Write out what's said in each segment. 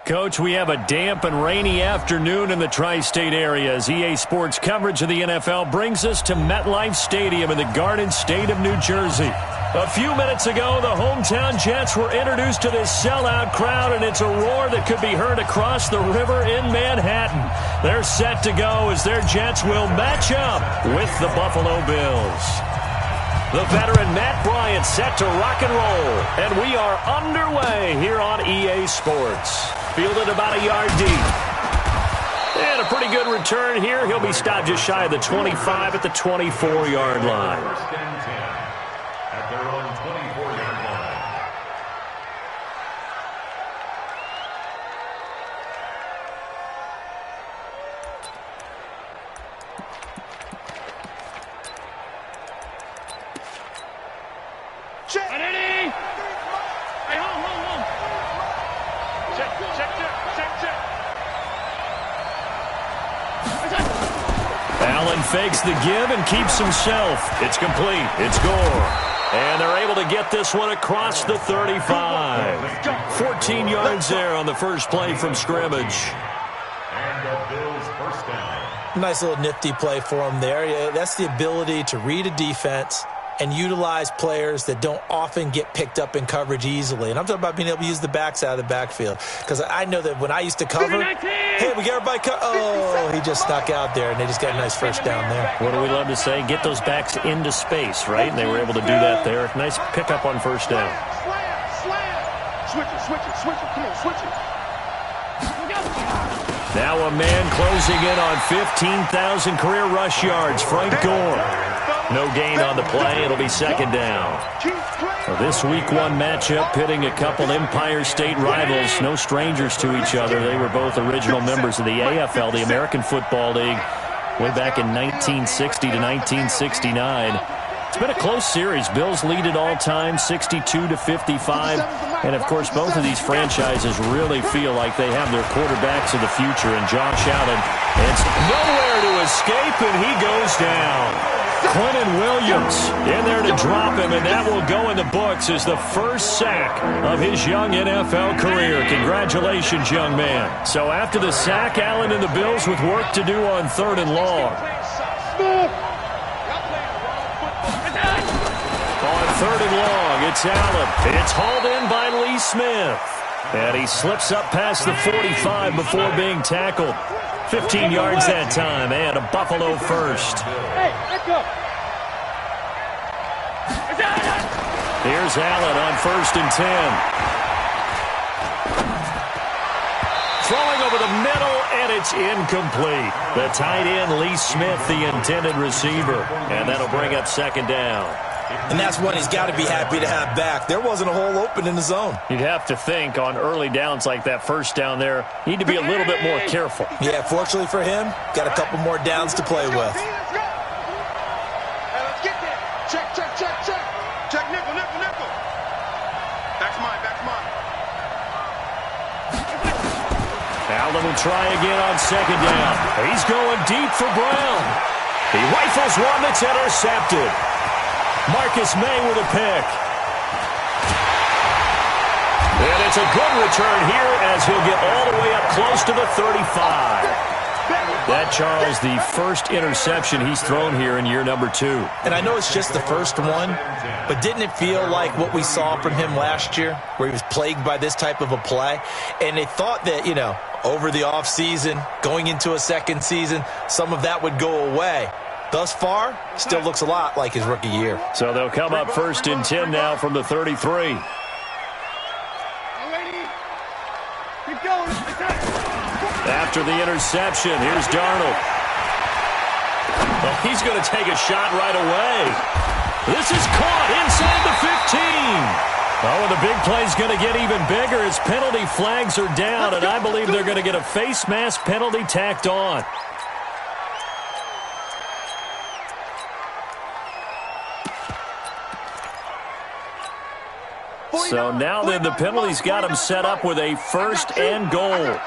Coach, we have a damp and rainy afternoon in the tri-state area as EA Sports coverage of the NFL brings us to MetLife Stadium in the Garden State of New Jersey. A few minutes ago, the hometown Jets were introduced to this sellout crowd, and it's a roar that could be heard across the river in Manhattan. They're set to go as their Jets will match up with the Buffalo Bills. The veteran Matt Bryant set to rock and roll, and we are underway here on EA Sports. Fielded about a yard deep. And a pretty good return here. He'll be stopped just shy of the 25 at the 24-yard line. At their own 24-yard line. Check. Hey, home. Check. Allen fakes the give and keeps himself. It's complete. It's Gore. And they're able to get this one across the 35. 14 yards there on the first play from scrimmage. And the Bills first down. Nice little nifty play for him there. Yeah, that's the ability to read a defense and utilize players that don't often get picked up in coverage easily. And I'm talking about being able to use the backs out of the backfield. Because I know that when I used to cover, hey, we got everybody oh, he just snuck out there, and they just got a nice first down there. What do we love to say? Get those backs into space, right? And they were able to do that there. Nice pickup on first down. Switch it. Come on, switch it. Now a man closing in on 15,000 career rush yards. Frank Gore. No gain on the play. It'll be second down. Well, this week one matchup pitting a couple Empire State rivals. No strangers to each other. They were both original members of the AFL, the American Football League, way back in 1960 to 1969. It's been a close series. Bills lead it all time, 62-55. And, of course, both of these franchises really feel like they have their quarterbacks of the future. And Josh Allen, it's nowhere to escape, and he goes down. Quentin Williams in there to drop him, and that will go in the books as the first sack of his young NFL career. Congratulations, young man. So after the sack, Allen and the Bills with work to do on 3rd and long. On 3rd and long, it's Allen. It's hauled in by Lee Smith. And he slips up past the 45 before being tackled. 15 yards that time, and a Buffalo first. Here's Allen on 1st and 10. Throwing over the middle, and it's incomplete. The tight end, Lee Smith, the intended receiver. And that'll bring up second down. And that's one he's got to be happy to have back. There wasn't a hole open in the zone. You'd have to think on early downs like that first down there, you need to be a little bit more careful. Yeah, fortunately for him, got a couple more downs to play with. Check, nickel. Back's mine. Allen will try again on second down. He's going deep for Brown. He rifles one that's intercepted. Marcus May with a pick. And it's a good return here as he'll get all the way up close to the 35. That, Charles, the first interception he's thrown here in year number 2. And I know it's just the first one, but didn't it feel like what we saw from him last year, where he was plagued by this type of a play? And they thought that, over the offseason, going into a second season, some of that would go away. Thus far, still looks a lot like his rookie year. So they'll come up 1st and 10 now from the 33. After the interception, here's Darnold. Well, he's going to take a shot right away. This is caught inside the 15. Oh, and the big play's going to get even bigger as penalty flags are down, and I believe they're going to get a face mask penalty tacked on. So now then the penalty's got him set up with a 1st and goal.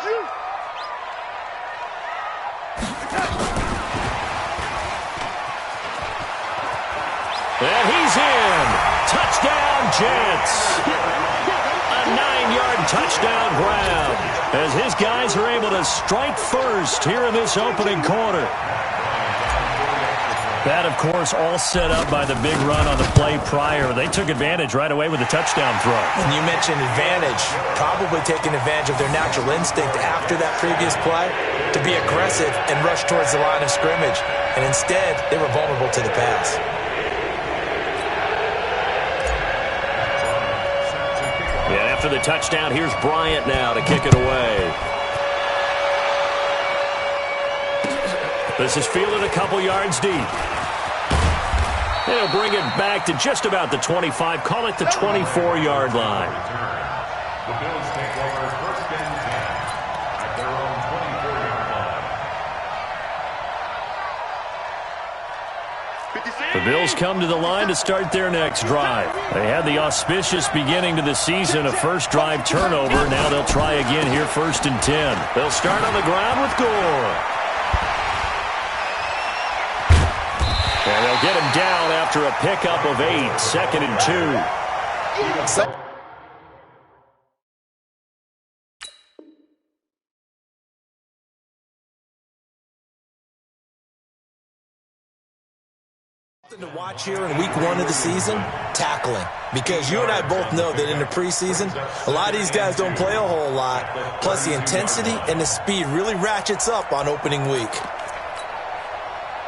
And he's in. Touchdown, Jets. A 9-yard touchdown grab as his guys are able to strike first here in this opening quarter. That, of course, all set up by the big run on the play prior. They took advantage right away with the touchdown throw. And you mentioned advantage, probably taking advantage of their natural instinct after that previous play to be aggressive and rush towards the line of scrimmage. And instead, they were vulnerable to the pass. Yeah, after the touchdown, here's Bryant now to kick it away. This is fielded a couple yards deep. They'll bring it back to just about the 25. Call it the 24-yard line. The Bills take over first and 10 at their own 24-yard line. The Bills come to the line to start their next drive. They had the auspicious beginning to the season, a first drive turnover. Now they'll try again here, first and 10. They'll start on the ground with Gore. And they'll get him down after a pickup of 8, 2nd and 2. To watch here in week 1 of the season, tackling. Because you and I both know that in the preseason, a lot of these guys don't play a whole lot. Plus the intensity and the speed really ratchets up on opening week.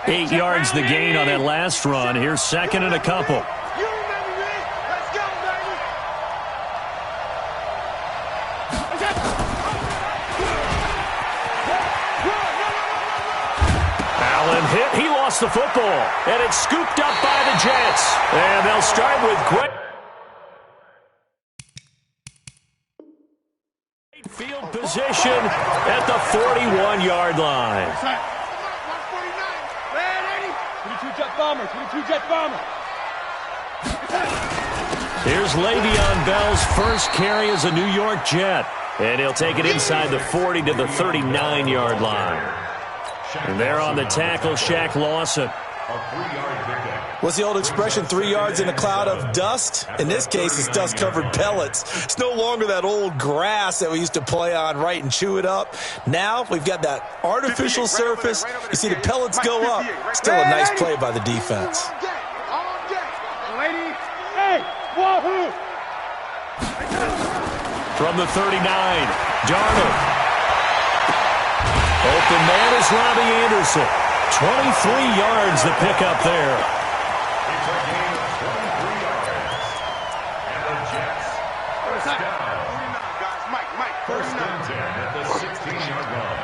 8 yards the gain on that last run. Here's 2nd and a couple. Allen hit. He lost the football. And it's scooped up by the Jets. And they'll start with quick field position at the 41-yard line. 22-jet bomber, 22-jet bomber. Here's Le'Veon Bell's first carry as a New York Jet. And he'll take it inside the 40 to the 39-yard line. And there on the tackle, Shaq Lawson. What's the old expression, 3 yards in a cloud of dust? In this case, it's dust-covered pellets. It's no longer that old grass that we used to play on, right, and chew it up. Now we've got that artificial surface. You see the pellets go up. Still a nice play by the defense. From the 39, Darnold. Open man is Robbie Anderson. 23 yards to pick up there. It's a gain of 23 yards. And the Jets first down. First and 10 at the 16-yard line.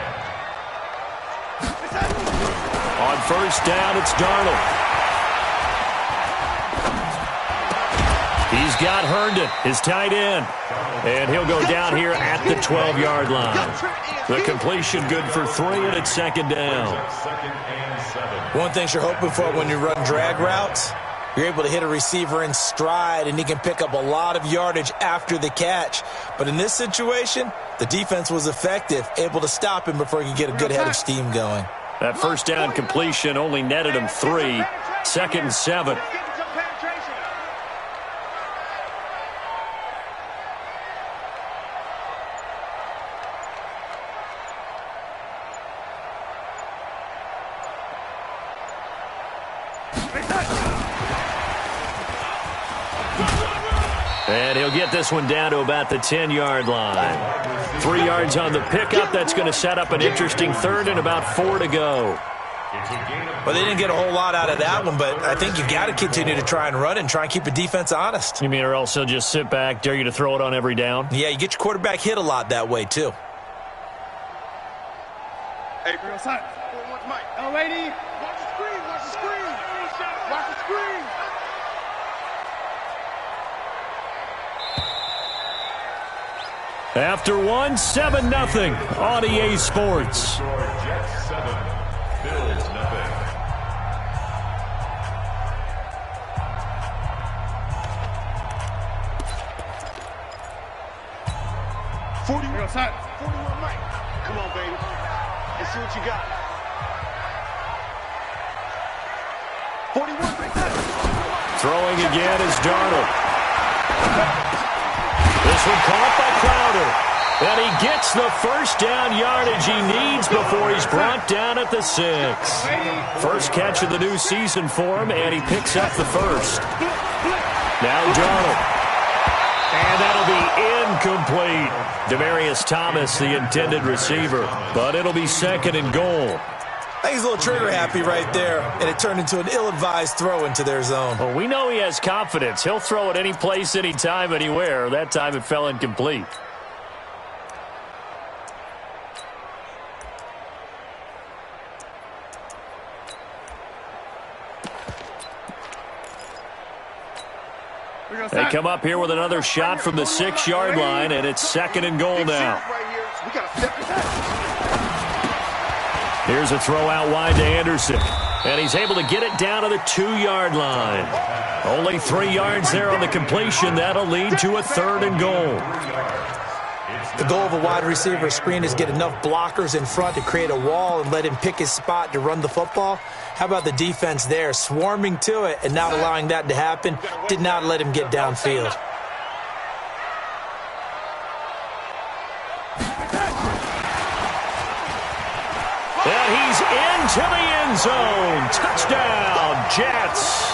On first down, it's Darnold. He's got Herndon, his tight end. And he'll go down here at the 12-yard line. The completion good for 3, and it's 2nd down. One thing you're hoping for when you run drag routes, you're able to hit a receiver in stride, and he can pick up a lot of yardage after the catch. But in this situation, the defense was effective, able to stop him before he could get a good head of steam going. That first down completion only netted him 3. 2nd and 7. And he'll get this one down to about the 10-yard line. 3 yards on the pickup. That's going to set up an interesting 3rd and about 4 to go. Well, they didn't get a whole lot out of that one, but I think you got to continue to try and run and try and keep the defense honest. You mean or else they'll just sit back, dare you to throw it on every down? Yeah, you get your quarterback hit a lot that way, too. Hey, girl, son. Watch Mike. Oh, lady. Watch the screen. Watch the screen. Watch the screen. After one, 7-0 on EA Sports. Jets 7, Bills 0. 41 Mike. Come on, baby. Let's see what you got. 41 Mike. Throwing again is Darnold. This one caught by Crowder. And he gets the first down yardage he needs before he's brought down at the 6. First catch of the new season for him, and he picks up the first. Now Darnold. And that'll be incomplete. Demaryius Thomas, the intended receiver. But it'll be 2nd and goal. I think he's a little trigger happy right there, and it turned into an ill-advised throw into their zone. Well, we know he has confidence. He'll throw it any place, anytime, anywhere. That time it fell incomplete. They come up here with another shot from the 6-yard line, and it's 2nd and goal now. Here's a throw out wide to Anderson, and he's able to get it down to the 2-yard line. Only 3 yards there on the completion. That'll lead to a 3rd and goal. The goal of a wide receiver screen is get enough blockers in front to create a wall and let him pick his spot to run the football. How about the defense there, swarming to it and not allowing that to happen? Did not let him get downfield. And he's into the end zone. Touchdown, Jets.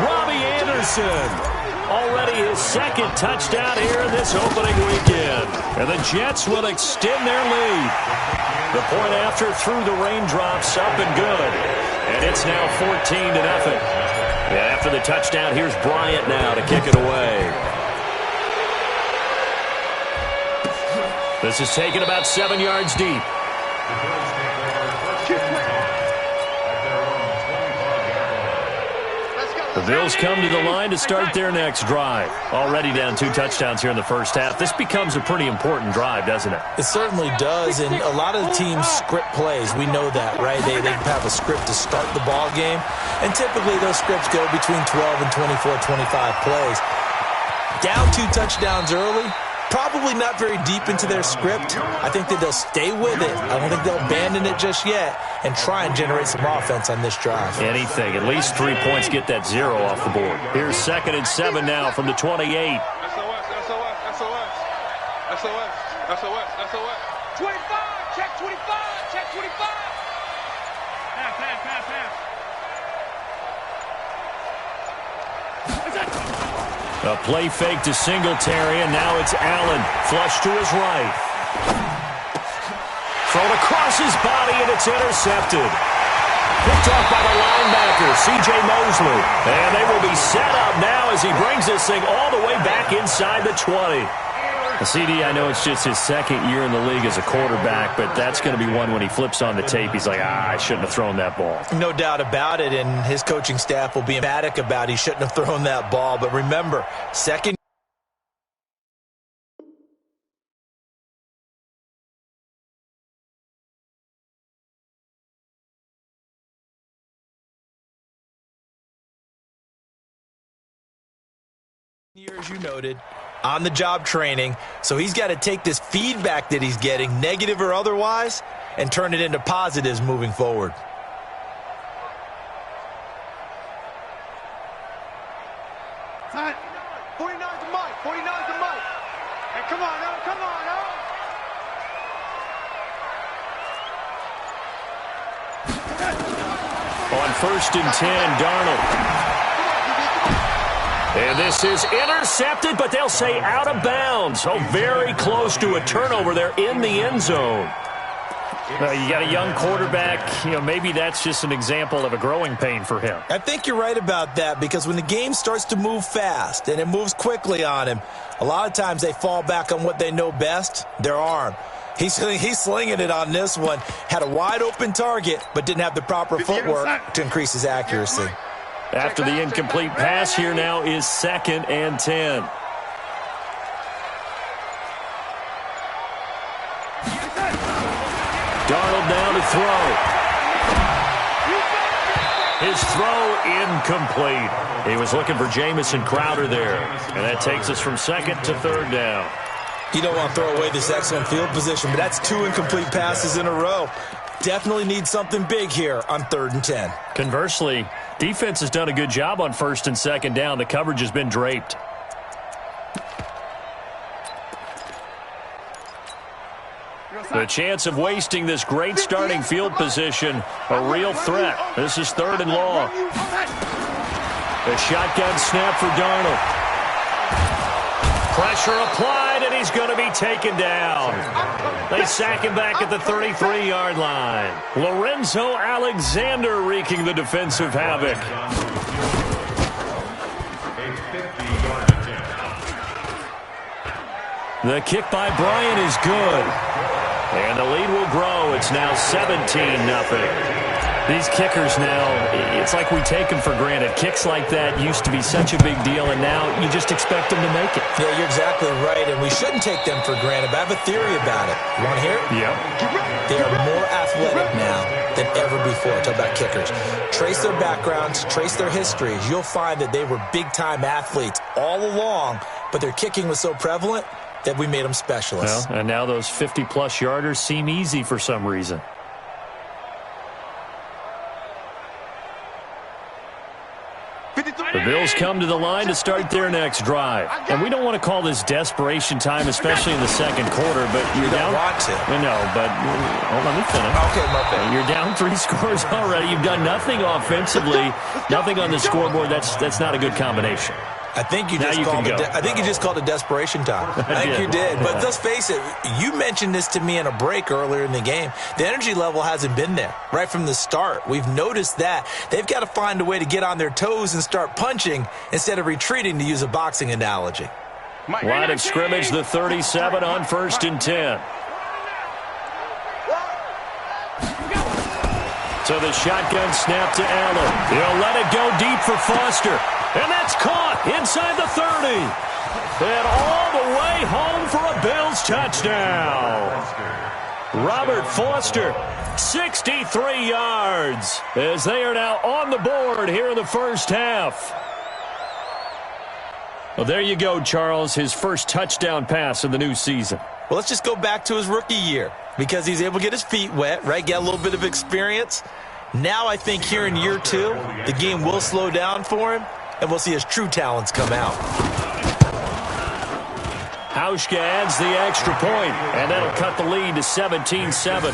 Robbie Anderson. Already his 2nd touchdown here in this opening weekend. And the Jets will extend their lead. The point after through the raindrops up and good. And it's now 14-0. And after the touchdown, here's Bryant now to kick it away. This is taken about 7 yards deep. The Bills come to the line to start their next drive. Already down 2 touchdowns here in the first half. This becomes a pretty important drive, doesn't it? It certainly does, and a lot of the teams script plays. We know that, right? They have a script to start the ball game, and typically those scripts go between 12 and 24, 25 plays. Down 2 touchdowns early, probably not very deep into their script. I think that they'll stay with it. I don't think they'll abandon it just yet and try and generate some offense on this drive. Anything. At least 3 points, get that 0 off the board. Here's 2nd and 7 now from the 28. SOS, SOS, SOS, SOS, SOS. 25, check 25, check 25. Pass. A play fake to Singletary, and now it's Allen. Flush to his right. Thrown across his body, and it's intercepted. Picked off by the linebacker, C.J. Mosley. And they will be set up now as he brings this thing all the way back inside the 20. CD, I know it's just his 2nd year in the league as a quarterback, but that's going to be one when he flips on the tape, he's like, I shouldn't have thrown that ball. No doubt about it, and his coaching staff will be emphatic about he shouldn't have thrown that ball. But remember, 2nd year, as you noted, on-the-job training. So he's got to take this feedback that he's getting, negative or otherwise, and turn it into positives moving forward. Time. 49 to Mike. 49 to Mike. Hey, come on, now. Come on, now. On 1st and 10, Darnold. And this is intercepted, but they'll say out of bounds. So very close to a turnover there in the end zone. You got a young quarterback. Maybe that's just an example of a growing pain for him. I think you're right about that, because when the game starts to move fast and it moves quickly on him, a lot of times they fall back on what they know best, their arm. He's slinging it on this one. Had a wide-open target, but didn't have the proper footwork to increase his accuracy. After the incomplete pass, here now is 2nd and 10. Darnold down to throw. His throw incomplete. He was looking for Jamison Crowder there. And that takes us from 2nd to 3rd down. You don't want to throw away this excellent field position, but that's 2 incomplete passes in a row. Definitely need something big here on 3rd and 10. Conversely, defense has done a good job on 1st and 2nd down. The coverage has been draped. The chance of wasting this great starting field position, a real threat. This is 3rd and long. A shotgun snap for Darnold. Pressure applied, and he's going to be taken down. They sack him back at the 33-yard line. Lorenzo Alexander wreaking the defensive havoc. The kick by Bryant is good. And the lead will grow. It's now 17-0. These kickers now, it's like we take them for granted. Kicks like that used to be such a big deal, and now you just expect them to make it. Yeah, you're exactly right, and we shouldn't take them for granted. But I have a theory about it. You want to hear it? Yeah. They are more athletic now than ever before. Talk about kickers. Trace their backgrounds, trace their histories. You'll find that they were big-time athletes all along, but their kicking was so prevalent that we made them specialists. Well, and now those 50-plus yarders seem easy for some reason. The Bills come to the line to start their next drive. And we don't want to call this desperation time, especially in the second quarter, but you're down. Want to. No, but hold on, let me finish. Okay, my bad. You're down 3 scores already. You've done nothing offensively, nothing on the scoreboard. That's not a good combination. I think you just called it desperation time. I think you did. But let's face it, you mentioned this to me in a break earlier in the game. The energy level hasn't been there right from the start. We've noticed that. They've got to find a way to get on their toes and start punching instead of retreating, to use a boxing analogy. Line of scrimmage, the 37 on 1st and 10. So the shotgun snap to Allen. He'll let it go deep for Foster. And that's caught inside the 30. And all the way home for a Bills touchdown. Robert Foster, 63 yards, as they are now on the board here in the first half. Well, there you go, Charles, his first touchdown pass of the new season. Well, let's just go back to his rookie year because he's able to get his feet wet, right? Get a little bit of experience. Now I think here in year 2, the game will slow down for him, and we'll see his true talents come out. Hauschka adds the extra point, and that'll cut the lead to 17-7.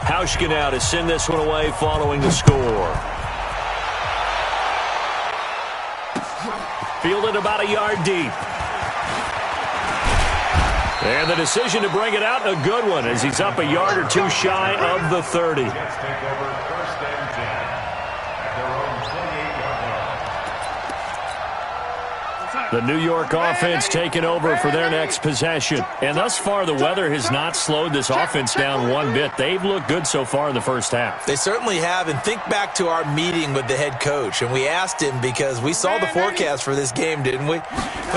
Hauschka now to send this one away following the score. Fielded about a yard deep. And the decision to bring it out, a good one, as he's up a yard or 2 shy of the 30. The New York offense taking over for their next possession. And thus far, the weather has not slowed this offense down one bit. They've looked good so far in the first half. They certainly have. And think back to our meeting with the head coach. And we asked him because we saw the forecast for this game, didn't we?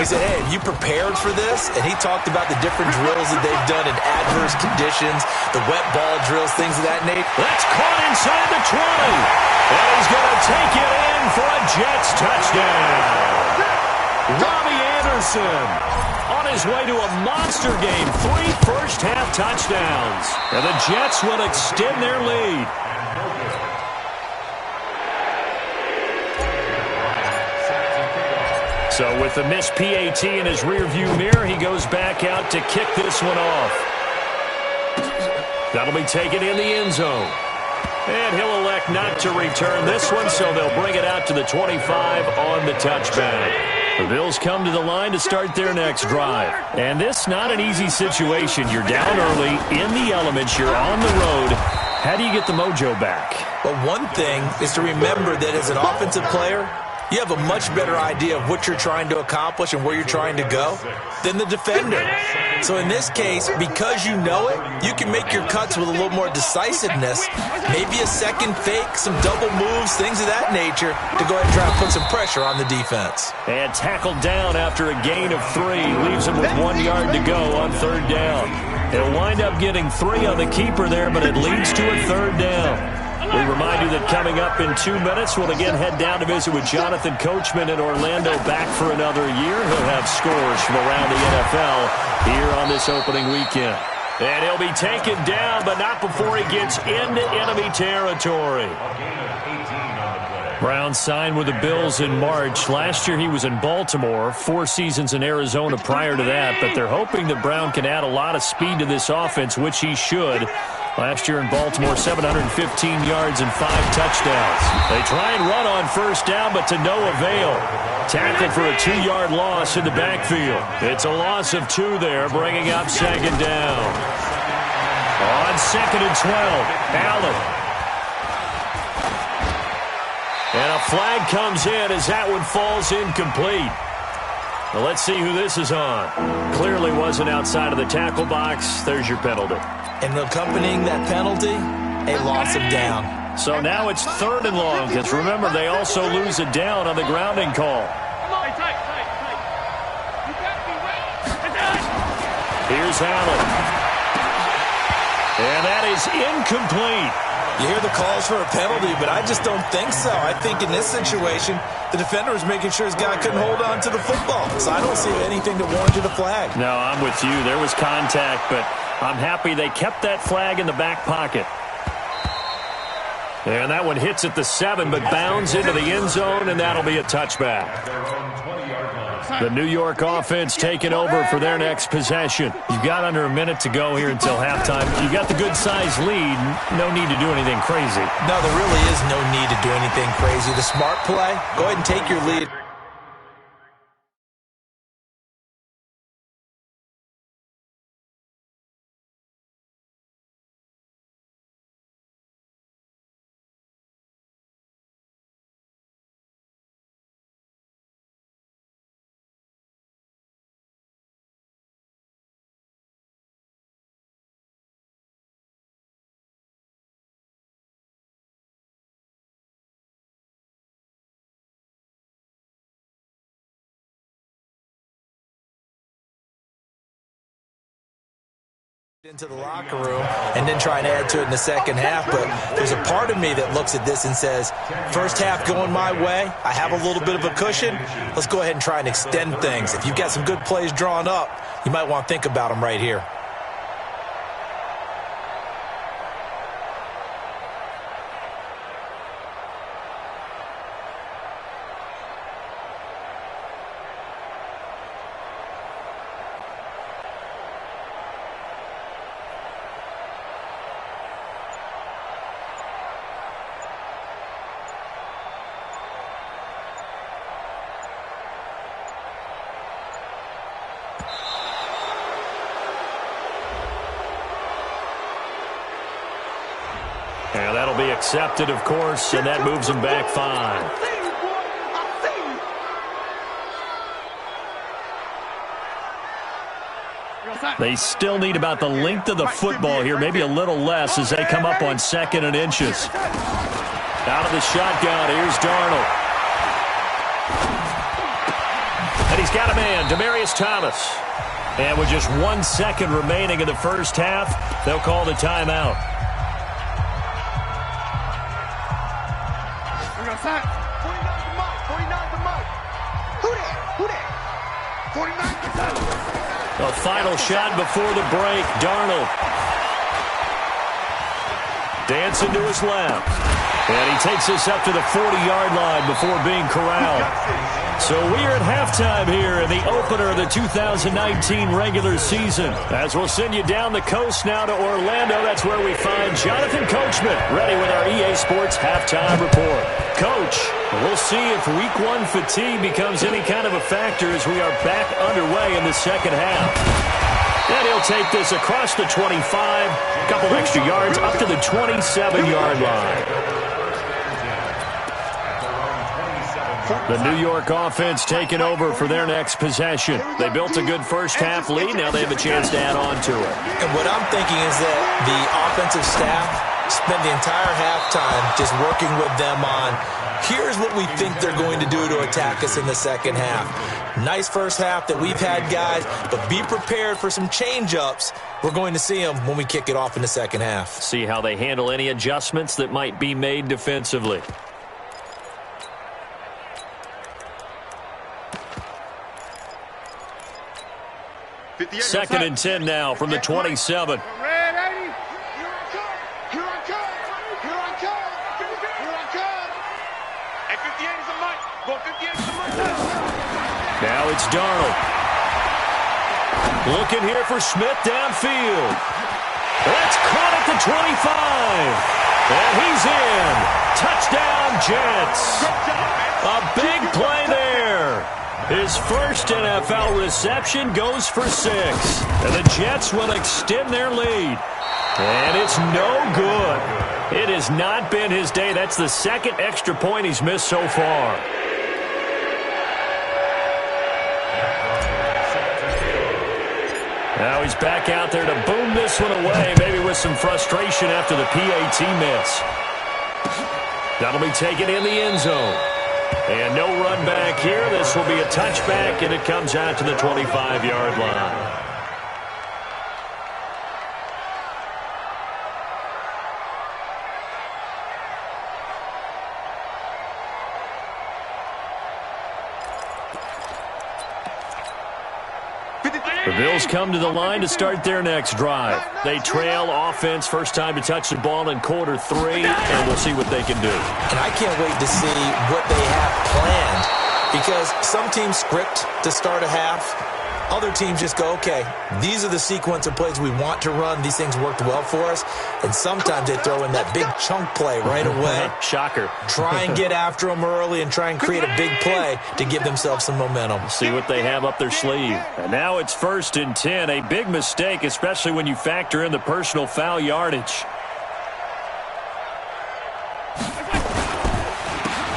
We said, hey, have you prepared for this? And he talked about the different drills that they've done in adverse conditions, the wet ball drills, things of that nature. That's caught inside the 20. And he's going to take it in for a Jets touchdown. Robbie Anderson on his way to a monster game. 3 first-half touchdowns. And the Jets will extend their lead. So with the missed PAT in his rearview mirror, he goes back out to kick this one off. That'll be taken in the end zone. And he'll elect not to return this one, so they'll bring it out to the 25 on the touchback. The Bills come to the line to start their next drive. And this not an easy situation. You're down early, in the elements, you're on the road. How do you get the mojo back? Well, one thing is to remember that as an offensive player, You have a much better idea of what you're trying to accomplish and where you're trying to go than the defender. So in this case, because you know it, you can make your cuts with a little more decisiveness, maybe a second fake, some double moves, things of that nature, to go ahead and try to put some pressure on the defense. And tackled down after a gain of 3. Leaves him with 1 yard to go on 3rd down. He'll wind up getting 3 on the keeper there, but it leads to a 3rd down. We remind you that coming up in 2 minutes, we'll again head down to visit with Jonathan Coachman in Orlando, back for another year. He'll have scores from around the NFL here on this opening weekend. And he'll be taken down, but not before he gets into enemy territory. Brown signed with the Bills in March. Last year he was in Baltimore, 4 seasons in Arizona prior to that, but they're hoping that Brown can add a lot of speed to this offense, which he should. Last year in Baltimore, 715 yards and 5 touchdowns. They try and run on 1st down, but to no avail. Tackled for a 2-yard loss in the backfield. It's a loss of 2 there, bringing up 2nd down. On 2nd and 12, Allen. And a flag comes in as that one falls incomplete. Well, let's see who this is on. Clearly wasn't outside of the tackle box. There's your penalty. And accompanying that penalty, a loss of down. So now it's 3rd and long, because remember, they also lose a down on the grounding call. Here's Allen. And that is incomplete. You hear the calls for a penalty, but I just don't think so. I think in this situation, the defender was making sure his guy couldn't hold on to the football. So I don't see anything that warranted a flag. No, I'm with you. There was contact, but I'm happy they kept that flag in the back pocket. And that one hits at the 7, but bounds into the end zone, and that'll be a touchback. The New York offense taking over for their next possession. You've got under a minute to go here until halftime. You've got the good-sized lead. No need to do anything crazy. No, there really is no need to do anything crazy. The smart play, go ahead and take your lead. Into the locker room and then try and add to it in the second half. But there's a part of me that looks at this and says, first half going my way, I have a little bit of a cushion. Let's go ahead and try and extend things. If you've got some good plays drawn up, you might want to think about them right here. And that'll be accepted, of course, and that moves him back 5. They still need about the length of the football here, maybe a little less as they come up on 2nd and inches. Out of the shotgun, here's Darnold. And he's got a man, Demaryius Thomas. And with just 1 second remaining in the first half, they'll call the timeout. 49 to Mike. 49 to Mike. Who that? Who that? 49 to A final shot before the break. Darnold. Dancing to his left. And he takes us up to the 40-yard line before being corralled. So we are at halftime here in the opener of the 2019 regular season. As we'll send you down the coast now to Orlando, that's where we find Jonathan Coachman, ready with our EA Sports halftime report. Coach, we'll see if Week 1 fatigue becomes any kind of a factor as we are back underway in the second half. And he'll take this across the 25, a couple extra yards up to the 27-yard line. The New York offense taking over for their next possession. They built a good first-half lead. Now they have a chance to add on to it. And what I'm thinking is that the offensive staff spent the entire halftime just working with them on, here's what we think they're going to do to attack us in the second half. Nice first half that we've had, guys, but be prepared for some change-ups. We're going to see them when we kick it off in the second half. See how they handle any adjustments that might be made defensively. Second and 10 now from the 27. Now it's Darnold. Looking here for Smith downfield. That's caught at the 25. And he's in. Touchdown, Jets. A big play there. His first NFL reception goes for 6. And the Jets will extend their lead. And it's no good. It has not been his day. That's the second extra point he's missed so far. Now he's back out there to boom this one away, maybe with some frustration after the PAT miss. That'll be taken in the end zone. And no run back here. This will be a touchback, and it comes out to the 25-yard line. The Bills come to the line to start their next drive. They trail offense, first time to touch the ball in quarter 3, and we'll see what they can do. And I can't wait to see what they have planned, because some teams script to start a half. Other teams just go, okay, these are the sequence of plays we want to run. These things worked well for us. And sometimes they throw in that big chunk play right away. Shocker. Try and get after them early and try and create a big play to give themselves some momentum. See what they have up their sleeve. And now it's 1st and 10. A big mistake, especially when you factor in the personal foul yardage.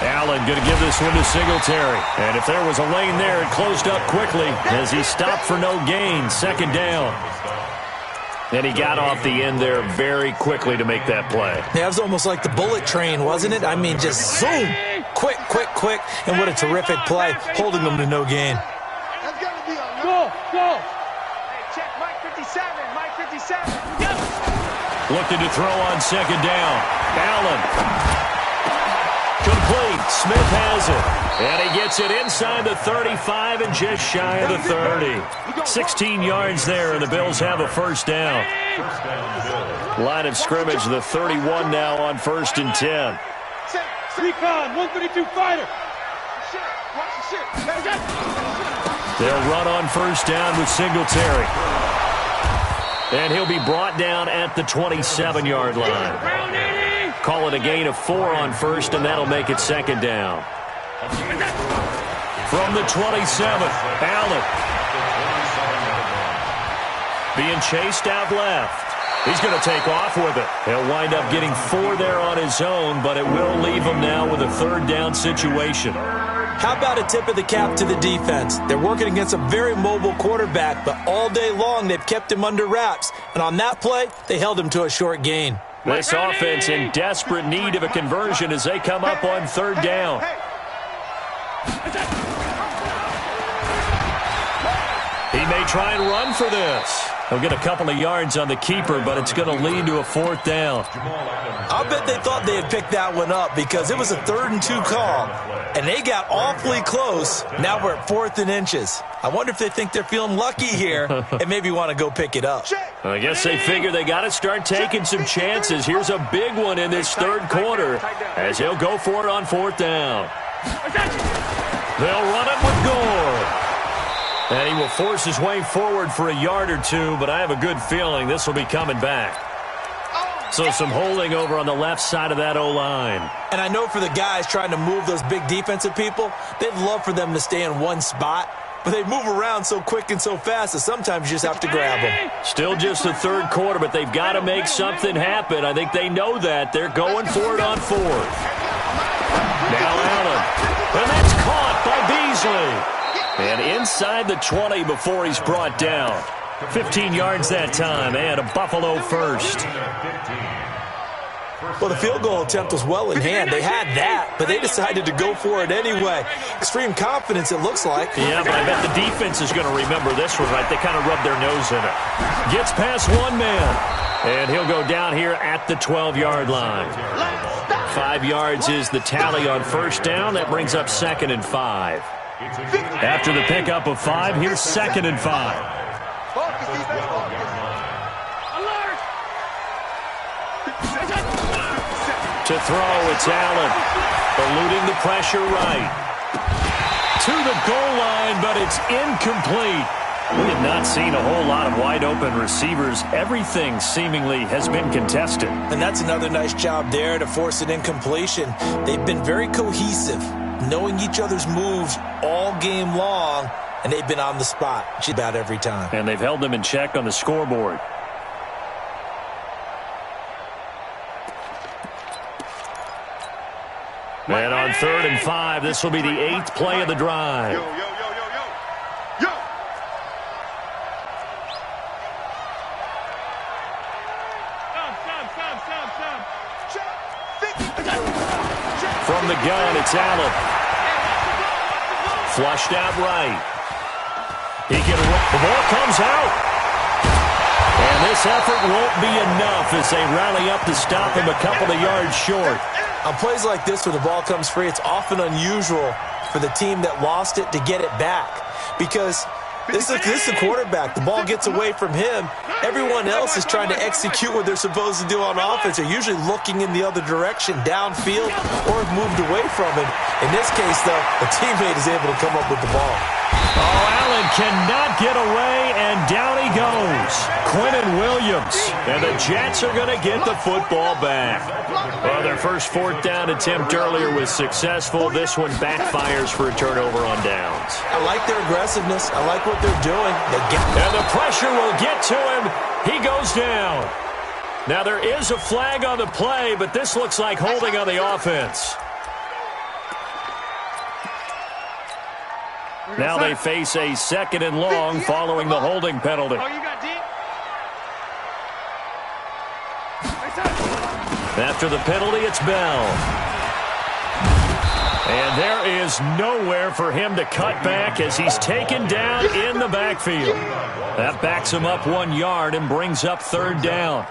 Allen going to give this one to Singletary. And if there was a lane there, it closed up quickly as he stopped for no gain. Second down. And he got off the end there very quickly to make that play. Yeah, it was almost like the bullet train, wasn't it? I mean, just zoom. Quick, quick, quick. And what a terrific play, holding them to no gain. That's got to be a go. Hey, check Mike 57. Mike 57. Looking to throw on second down. Allen. Complete. Smith has it. And he gets it inside the 35 and just shy of the 30. 16 yards there, and the Bills have a first down. Line of scrimmage, the 31 now on 1st and 10. Recon, 132 fighter. They'll run on first down with Singletary. And he'll be brought down at the 27-yard line. Call it a gain of 4 on first, and that'll make it second down. From the 27, Allen. Being chased out left. He's going to take off with it. He'll wind up getting 4 there on his own, but it will leave him now with a third down situation. How about a tip of the cap to the defense? They're working against a very mobile quarterback, but all day long they've kept him under wraps. And on that play, they held him to a short gain. This offense in desperate need of a conversion as they come up on third down. He may try and run for this. He'll get a couple of yards on the keeper, but it's going to lead to a 4th down. I'll bet they thought they had picked that one up because it was a 3rd and 2 call, and they got awfully close. Now we're at 4th and inches. I wonder if they think they're feeling lucky here and maybe want to go pick it up. I guess they figure they got to start taking some chances. Here's a big one in this third quarter as he'll go for it on 4th down. They'll run it with Gore. And he will force his way forward for a yard or 2, but I have a good feeling this will be coming back. So some holding over on the left side of that O-line. And I know for the guys trying to move those big defensive people, they'd love for them to stay in one spot. But they move around so quick and so fast that sometimes you just have to grab them. Still just the third quarter, but they've got to make something happen. I think they know that. They're going for it on 4th. Now Allen. And that's Mosley. And inside the 20 before he's brought down. 15 yards that time, and a Buffalo first. Well, the field goal attempt was well in hand. They had that, but they decided to go for it anyway. Extreme confidence, it looks like. Yeah, but I bet the defense is going to remember this one, right? They kind of rubbed their nose in it. Gets past one man, and he'll go down here at the 12-yard line. 5 yards is the tally on first down. That brings up 2nd and 5. After the pickup of 5, here's 2nd and 5. To throw, it's Allen. Eluding the pressure right. To the goal line, but it's incomplete. We have not seen a whole lot of wide-open receivers. Everything seemingly has been contested. And that's another nice job there to force an incompletion. They've been very cohesive, knowing each other's moves all game long, and they've been on the spot just about every time. And they've held them in check on the scoreboard. And on 3rd and 5, this will be the 8th play of the drive. Yo. From the gun, it's Allen. Flushed out right. The ball comes out. And this effort won't be enough as they rally up to stop him a couple of yards short. On plays like this where the ball comes free, it's often unusual for the team that lost it to get it back. Because this is a quarterback. The ball gets away from him. Everyone else is trying to execute what they're supposed to do on offense. They're usually looking in the other direction, downfield, or have moved away from it. In this case, though, a teammate is able to come up with the ball. Oh, Allen cannot get away, and down he goes. Quinnen Williams. And the Jets are going to get the football back. Well, their first 4th down attempt earlier was successful. This one backfires for a turnover on downs. I like their aggressiveness. I like what they're doing. And the pressure will get to him. He goes down. Now, there is a flag on the play, but this looks like holding on the offense. Now they face a 2nd and long following the holding penalty. After the penalty, it's Bell. And there is nowhere for him to cut back as he's taken down in the backfield. That backs him up 1 yard and brings up 3rd down.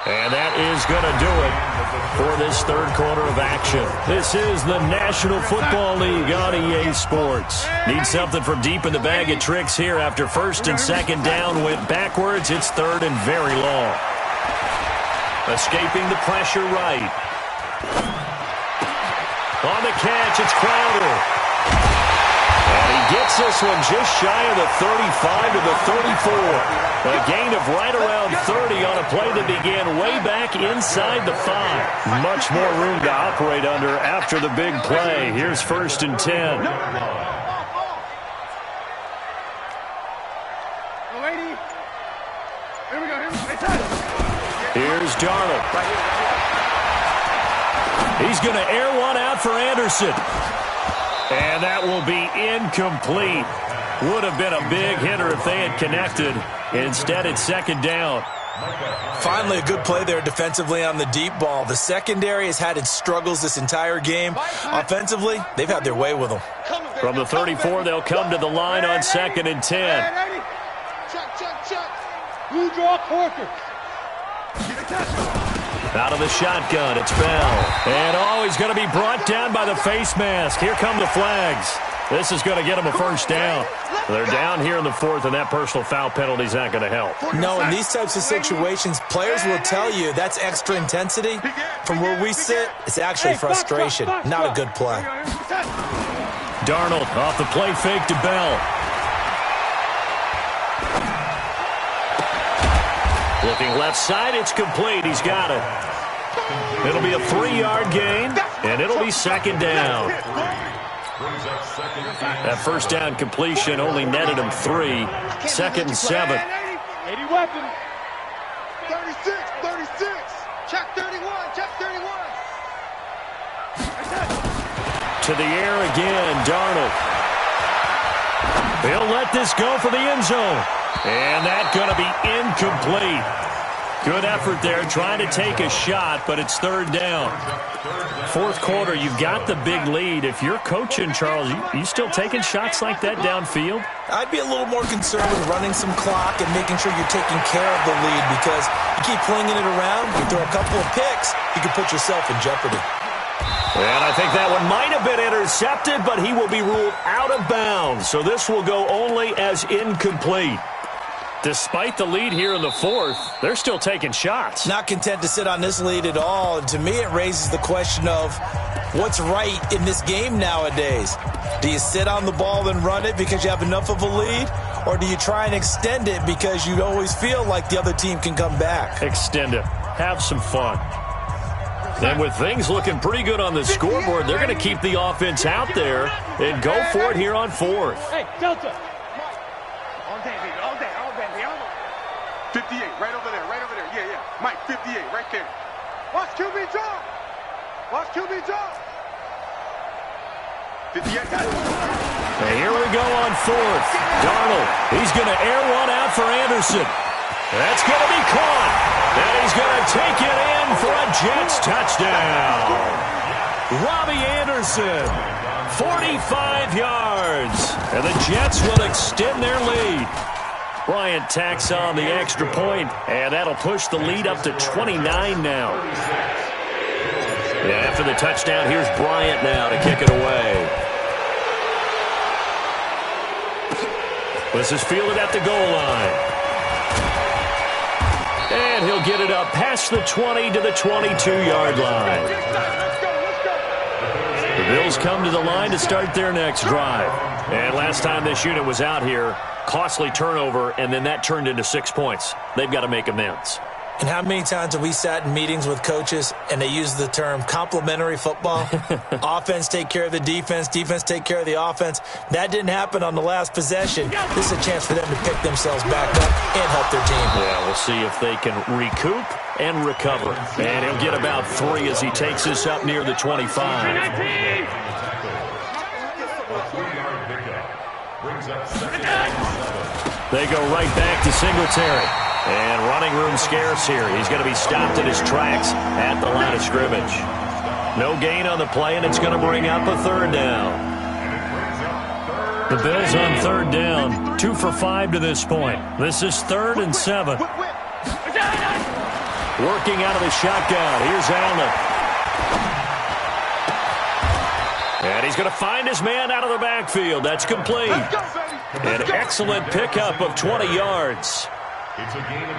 And that is going to do it for this 3rd quarter of action. This is the National Football League on EA Sports. Need something from deep in the bag of tricks here after 1st and 2nd down went backwards. It's 3rd and very long. Escaping the pressure right. On the catch, it's Crowder. And he gets this one just shy of the 35 to the 34. A gain of right around 30 on a play that began way back inside the 5. Much more room to operate under after the big play. Here's 1st and 10. Here's Darnold. He's going to air one out for Anderson. And that will be incomplete. Would have been a big hitter if they had connected. Instead, it's 2nd down. Finally, a good play there defensively on the deep ball. The secondary has had its struggles this entire game. Offensively, they've had their way with them. From the 34, they'll come to the line on 2nd and 10. Check. Blue draw Corker. Out of the shotgun, it's Bell. And he's going to be brought down by the face mask. Here come the flags. This is going to get them a 1st down. They're down here in the 4th, and that personal foul penalty is not going to help. No, in these types of situations, players will tell you that's extra intensity. From where we sit, it's actually frustration. Not a good play. Darnold off the play fake to Bell. Looking left side, it's complete. He's got it. It'll be a 3-yard gain, and it'll be second down. That first down completion only netted him 3. Second and 7. 80 weapon. 36, 36. Check 31, check 31. To the air again, Darnold. He'll let this go for the end zone. And that's going to be incomplete. Good effort there, trying to take a shot, but it's third down. Fourth quarter, you've got the big lead. If you're coaching, Charles, you still taking shots like that downfield? I'd be a little more concerned with running some clock and making sure you're taking care of the lead, because you keep flinging it around, you throw a couple of picks, you can put yourself in jeopardy. And I think that one might have been intercepted, but he will be ruled out of bounds. So this will go only as incomplete. Despite the lead here in the fourth, they're still taking shots. Not content to sit on this lead at all. And to me, it raises the question of what's right in this game nowadays. Do you sit on the ball and run it because you have enough of a lead? Or do you try and extend it because you always feel like the other team can come back? Extend it. Have some fun. And with things looking pretty good on the scoreboard, they're going to keep the offense out there and go for it here on fourth. Hey, Delta. All day, baby, all day, all day, baby. 58, right over there, right over there. Yeah, yeah. Mike, 58, right there. Watch QB drop. Watch QB drop. 58, got it. And here we go on fourth. Darnold, he's going to air one out for Anderson. That's going to be caught. And he's going to take it in for a Jets touchdown. Robbie Anderson, 45 yards. And the Jets will extend their lead. Bryant tacks on the extra point, and that'll push the lead up to 29 now. And after the touchdown, here's Bryant now to kick it away. This is fielded at the goal line. And he'll get it up past the 20 to the 22-yard line. The Bills come to the line to start their next drive. And last time this unit was out here, costly turnover, and then that turned into 6 points. They've got to make amends. And how many times have we sat in meetings with coaches and they use the term complementary football? Offense take care of the defense, defense take care of the offense. That didn't happen on the last possession. This is a chance for them to pick themselves back up and help their team. Yeah, we'll see if they can recoup and recover. And he'll get about 3 as he takes this up near the 25. They go right back to Singletary. And running room scarce here. He's going to be stopped in his tracks at the line of scrimmage. No gain on the play, and it's going to bring up a third down. The Bills on third down, 2 for 5 to this point. This is 3rd and 7. Working out of the shotgun. Here's Allen. And he's going to find his man out of the backfield. That's complete. An excellent pickup of 20 yards. It's a gain of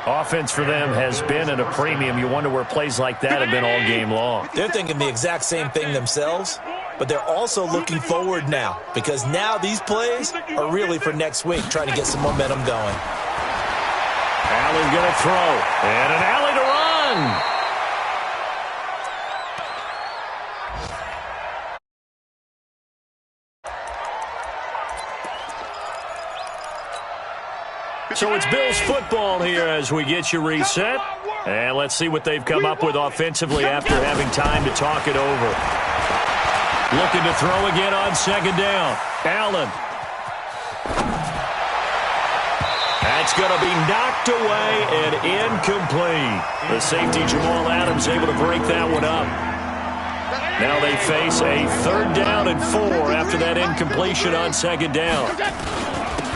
20. Offense for them has been at a premium. You wonder where plays like that have been all game long. They're thinking the exact same thing themselves, but they're also looking forward now, because now these plays are really for next week, trying to get some momentum going. Allen going to throw, and an alley to run. So it's Bills football here as we get you reset. And let's see what they've come up with offensively after having time to talk it over. Looking to throw again on second down. Allen. That's going to be knocked away and incomplete. The safety Jamal Adams able to break that one up. Now they face a 3rd down and 4 after that incompletion on second down.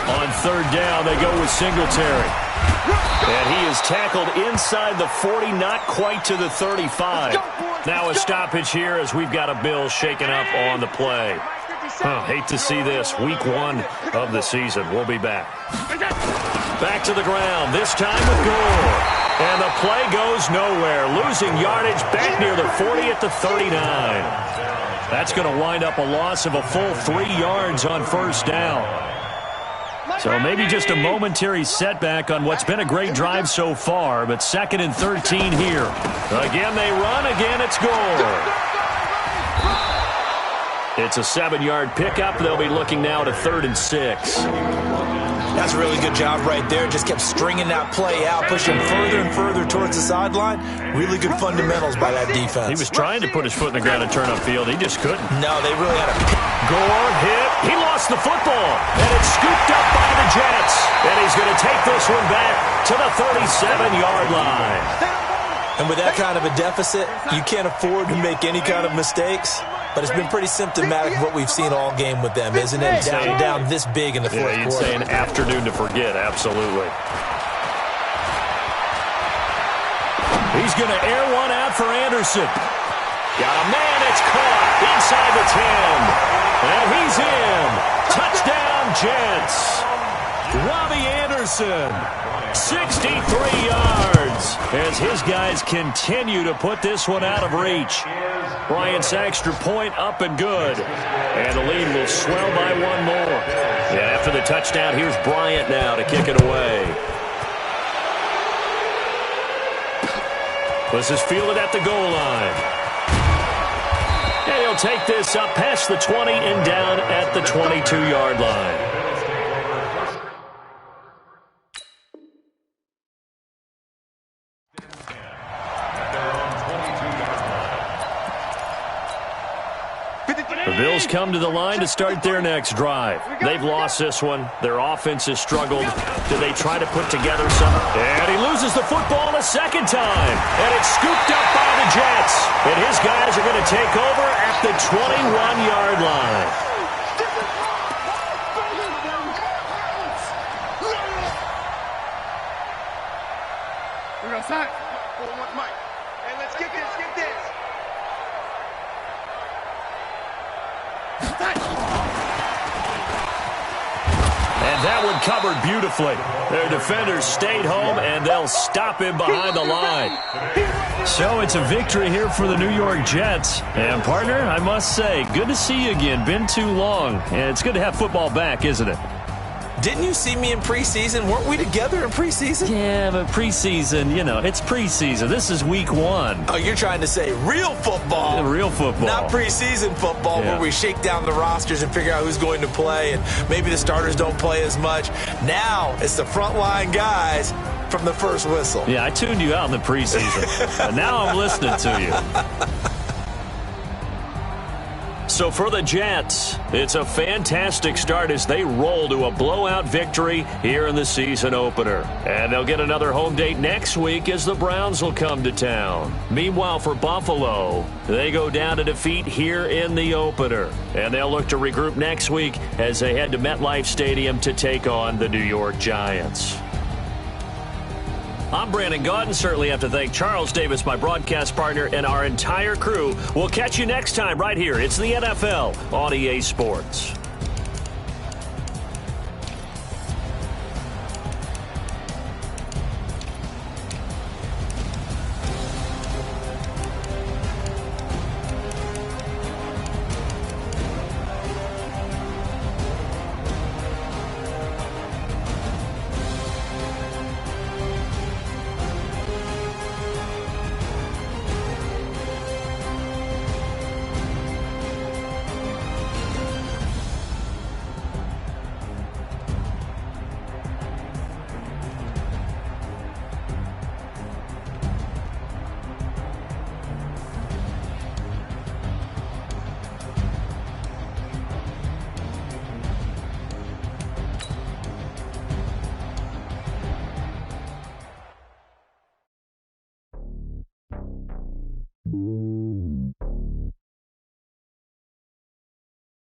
On third down, they go with Singletary. And he is tackled inside the 40, not quite to the 35. Now a stoppage here as we've got a Bill shaken up on the play. Hate to see this. Week 1 of the season. We'll be back. Back to the ground, this time with Gore. And the play goes nowhere. Losing yardage back near the 40 at the 39. That's going to wind up a loss of a full 3 yards on first down. So maybe just a momentary setback on what's been a great drive so far, but 2nd and 13 here. Again they run, again it's Gore. It's a 7-yard pickup. They'll be looking now to 3rd and 6. That's a really good job right there. Just kept stringing that play out, pushing further and further towards the sideline. Really good fundamentals by that defense. He was trying to put his foot in the ground and turn upfield. He just couldn't. No, they really had a Gore hit. He lost the football, and it's scooped up by the Jets. And he's going to take this one back to the 37-yard line. And with that kind of a deficit, you can't afford to make any kind of mistakes. But it's been pretty symptomatic of what we've seen all game with them, isn't it? Down this big in the fourth quarter. You'd say an afternoon to forget, absolutely. He's going to air one out for Anderson. Got a man, it's caught inside the 10. And he's in. Touchdown, Jets. Robbie Anderson, 63 yards, as his guys continue to put this one out of reach. Bryant's extra point up and good. And the lead will swell by one more. Yeah, after the touchdown, here's Bryant now to kick it away. This is fielded at the goal line. And he'll take this up past the 20 and down at the 22-yard line. The Bills come to the line to start their next drive. They've lost this one. Their offense has struggled. Do they try to put together something? And he loses the football a second time. And it's scooped up by the Jets. And his guys are going to take over at the 21-yard line. We're going to sign. Mike. Hey, let's get this. Get this. And that one covered beautifully. Their defenders stayed home, and they'll stop him behind the line. So it's a victory here for the New York Jets. And, partner, I must say, good to see you again. Been too long. And it's good to have football back, isn't it? Didn't you see me in preseason? Weren't we together in preseason? Yeah, but preseason, you know, it's preseason. This is week 1. Oh, you're trying to say real football. Real football. Not preseason football where we shake down the rosters and figure out who's going to play, and maybe the starters don't play as much. Now it's the frontline guys from the first whistle. Yeah, I tuned you out in the preseason. But now I'm listening to you. So for the Jets, it's a fantastic start as they roll to a blowout victory here in the season opener. And they'll get another home date next week as the Browns will come to town. Meanwhile, for Buffalo, they go down to defeat here in the opener. And they'll look to regroup next week as they head to MetLife Stadium to take on the New York Giants. I'm Brandon Gaudin. Certainly have to thank Charles Davis, my broadcast partner, and our entire crew. We'll catch you next time right here. It's the NFL on EA Sports.